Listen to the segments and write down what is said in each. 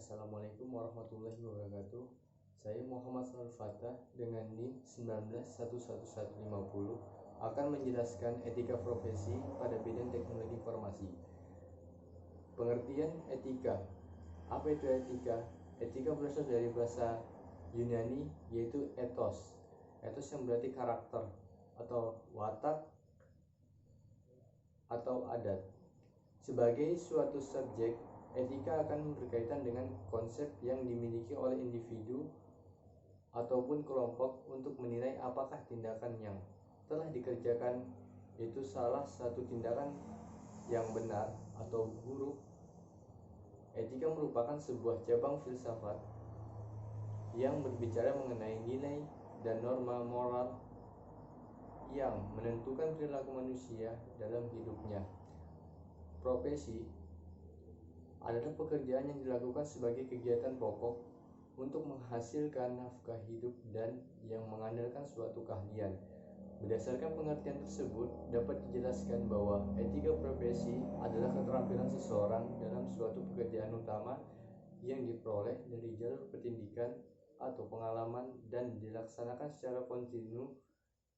Assalamualaikum warahmatullahi wabarakatuh. Saya Muhammad Salul Fatah dengan NIM 19111150 akan menjelaskan etika profesi pada bidang teknologi informasi. Pengertian etika. Apa itu etika? Etika berasal dari bahasa Yunani yaitu ethos. Ethos yang berarti karakter atau watak atau adat. Sebagai suatu subjek, etika akan berkaitan dengan konsep yang dimiliki oleh individu ataupun kelompok untuk menilai apakah tindakan yang telah dikerjakan itu salah satu tindakan yang benar atau buruk. Etika merupakan sebuah cabang filsafat yang berbicara mengenai nilai dan norma moral yang menentukan perilaku manusia dalam hidupnya. Profesi adalah pekerjaan yang dilakukan sebagai kegiatan pokok untuk menghasilkan nafkah hidup dan yang mengandalkan suatu keahlian. Berdasarkan pengertian tersebut, dapat dijelaskan bahwa etika profesi adalah keterampilan seseorang dalam suatu pekerjaan utama yang diperoleh dari jalur pendidikan atau pengalaman dan dilaksanakan secara kontinu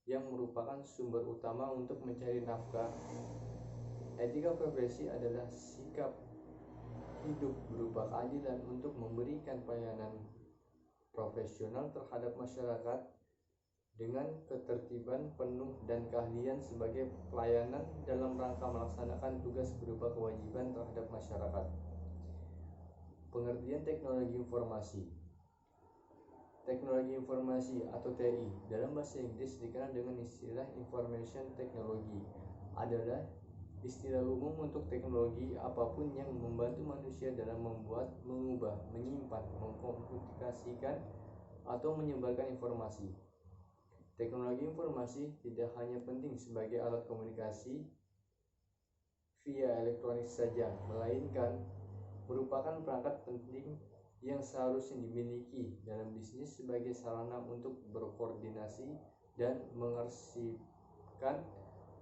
yang merupakan sumber utama untuk mencari nafkah. Etika profesi adalah sikap hidup berupa keadilan untuk memberikan pelayanan profesional terhadap masyarakat dengan ketertiban penuh dan keahlian sebagai pelayanan dalam rangka melaksanakan tugas berupa kewajiban terhadap masyarakat. Pengertian teknologi informasi. Teknologi informasi atau TI dalam bahasa Inggris dikenal dengan istilah Information Technology, adalah istilah umum untuk teknologi apapun yang membantu manusia dalam membuat, mengubah, menyimpan, mengkomunikasikan, atau menyebarkan informasi. Teknologi informasi tidak hanya penting sebagai alat komunikasi via elektronik saja, melainkan merupakan perangkat penting yang seharusnya dimiliki dalam bisnis sebagai sarana untuk berkoordinasi dan mengarsipkan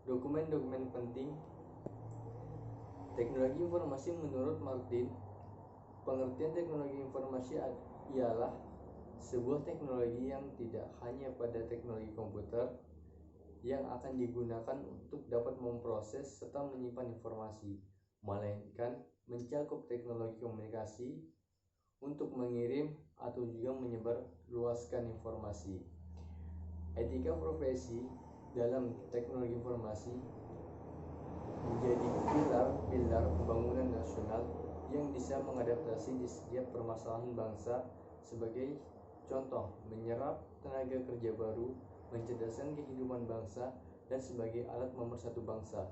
dokumen-dokumen penting. Teknologi informasi menurut Martin, pengertian teknologi informasi ialah sebuah teknologi yang tidak hanya pada teknologi komputer yang akan digunakan untuk dapat memproses serta menyimpan informasi, melainkan mencakup teknologi komunikasi untuk mengirim atau juga menyebarluaskan informasi. Etika profesi dalam teknologi informasi menjadi pilar pembangunan nasional yang bisa mengadaptasi di setiap permasalahan bangsa. Sebagai contoh, menyerap tenaga kerja baru, mencerdaskan kehidupan bangsa, dan sebagai alat pemersatu bangsa.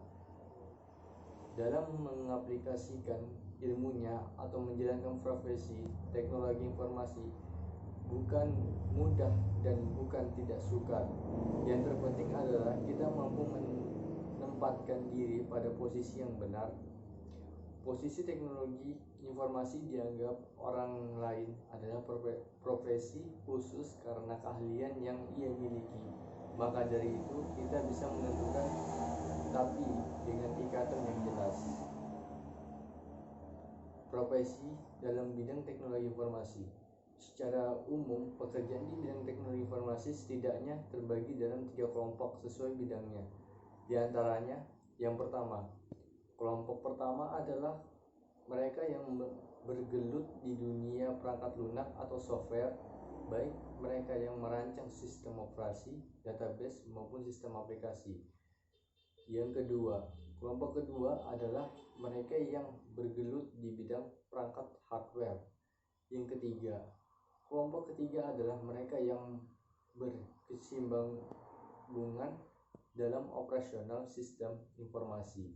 Dalam mengaplikasikan ilmunya atau menjalankan profesi teknologi informasi bukan mudah dan bukan tidak sukar. Yang terpenting adalah kita mampu menempatkan diri pada posisi yang benar. Posisi teknologi informasi dianggap orang lain adalah profesi khusus karena keahlian yang ia miliki. Maka dari itu kita bisa menentukan, tapi dengan ikatan yang jelas. Profesi dalam bidang teknologi informasi. Secara umum, pekerjaan di bidang teknologi informasi setidaknya terbagi dalam 3 kelompok sesuai bidangnya. Di antaranya, yang pertama, kelompok pertama adalah mereka yang bergelut di dunia perangkat lunak atau software, baik mereka yang merancang sistem operasi, database maupun sistem aplikasi. Yang kedua, kelompok kedua adalah mereka yang bergelut di bidang perangkat hardware. Yang ketiga, kelompok ketiga adalah mereka yang berkesinambungan dalam operasional sistem informasi.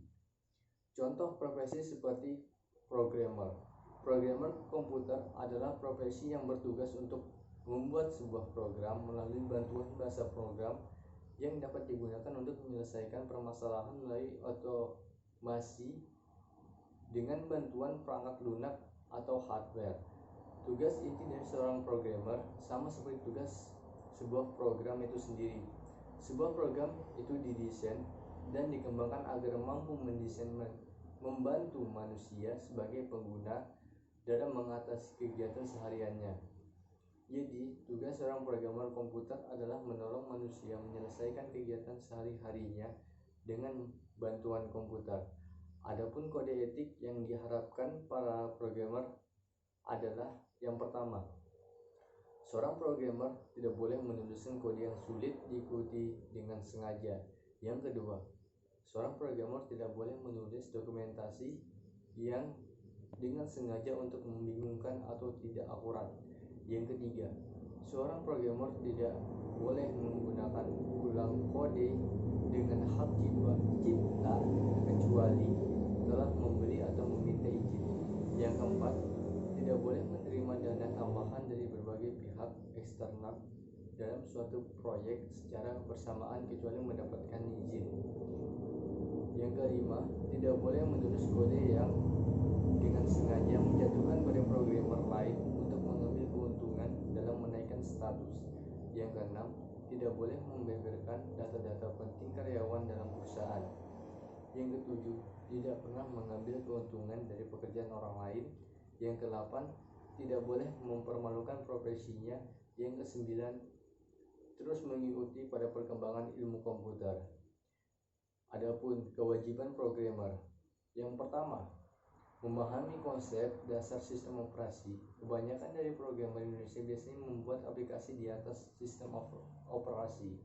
Contoh profesi seperti programmer. Programmer komputer adalah profesi yang bertugas untuk membuat sebuah program melalui bantuan bahasa program yang dapat digunakan untuk menyelesaikan permasalahan melalui otomasi dengan bantuan perangkat lunak atau hardware. Tugas inti dari seorang programmer sama seperti tugas sebuah program itu sendiri. Sebuah program itu didesain dan dikembangkan agar mampu mendesain membantu manusia sebagai pengguna dalam mengatasi kegiatan sehariannya. Jadi, tugas seorang programmer komputer adalah menolong manusia menyelesaikan kegiatan sehari-harinya dengan bantuan komputer. Adapun kode etik yang diharapkan para programmer adalah yang pertama, seorang programmer tidak boleh menuliskan kode yang sulit diikuti dengan sengaja. Yang kedua, seorang programmer tidak boleh menulis dokumentasi yang dengan sengaja untuk membingungkan atau tidak akurat. Yang ketiga, seorang programmer tidak boleh menggunakan ulang kode dengan hak cipta kecuali telah membeli atau meminta izin. Yang keempat, tidak boleh menerima dana tambahan dari berbagai pihak eksternal dalam suatu proyek secara bersamaan kecuali mendapatkan izin. Yang kelima, tidak boleh menulis kode yang dengan sengaja menjatuhkan pada programmer lain untuk mengambil keuntungan dalam menaikkan status. Yang keenam, tidak boleh membeberkan data-data penting karyawan dalam perusahaan. Yang ketujuh, tidak pernah mengambil keuntungan dari pekerjaan orang lain. Yang kedelapan, tidak boleh mempermalukan profesinya. Yang kesembilan, terus mengikuti pada perkembangan ilmu komputer. Adapun kewajiban programmer, yang pertama, memahami konsep dasar sistem operasi. Kebanyakan dari programmer Indonesia biasanya membuat aplikasi di atas sistem operasi,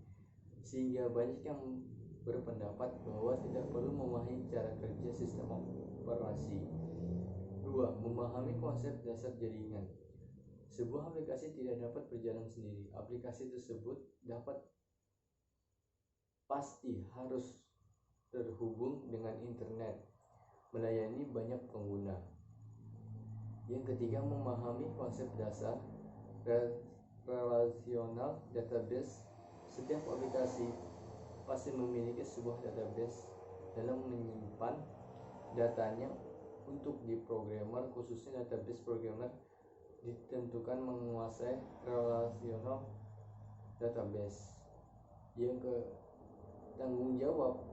sehingga banyak yang berpendapat bahwa tidak perlu memahami cara kerja sistem operasi. 2. Memahami konsep dasar jaringan. Sebuah aplikasi tidak dapat berjalan sendiri. Aplikasi tersebut pasti harus terhubung dengan internet, melayani banyak pengguna. Yang ketiga, memahami konsep dasar relational database. Setiap aplikasi pasti memiliki sebuah database dalam menyimpan datanya. Untuk di programmer, khususnya database programmer, ditentukan menguasai relational database. Yang ke tanggung jawab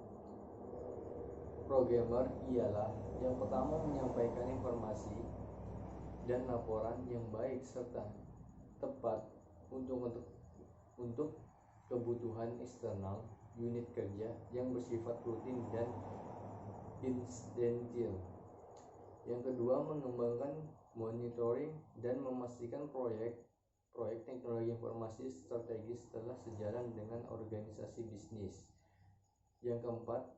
programmer ialah yang pertama, menyampaikan informasi dan laporan yang baik serta tepat untuk kebutuhan eksternal unit kerja yang bersifat rutin dan insidental. Yang kedua, mengembangkan monitoring dan memastikan proyek teknologi informasi strategis telah sejalan dengan organisasi bisnis. Yang keempat,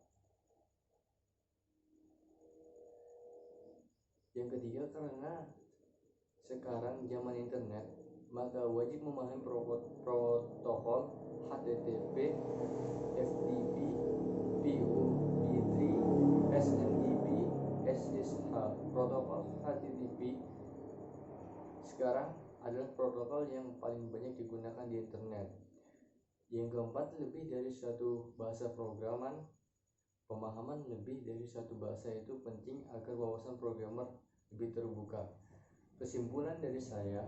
yang ketiga, karena sekarang zaman internet, maka wajib memahami protokol HTTP, FTP, POP3, SMTP, SSH. Protokol HTTP sekarang adalah protokol yang paling banyak digunakan di internet. Yang keempat, lebih dari satu bahasa programan. Pemahaman lebih dari satu bahasa itu penting agar wawasan programmer lebih terbuka. Kesimpulan dari saya,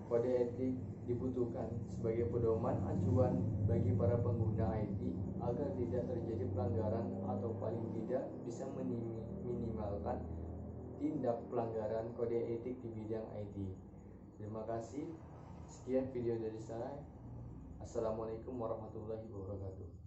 kode etik dibutuhkan sebagai pedoman acuan bagi para pengguna IT agar tidak terjadi pelanggaran atau paling tidak bisa minimalkan tindak pelanggaran kode etik di bidang IT. Terima kasih. Sekian video dari saya. Assalamualaikum warahmatullahi wabarakatuh.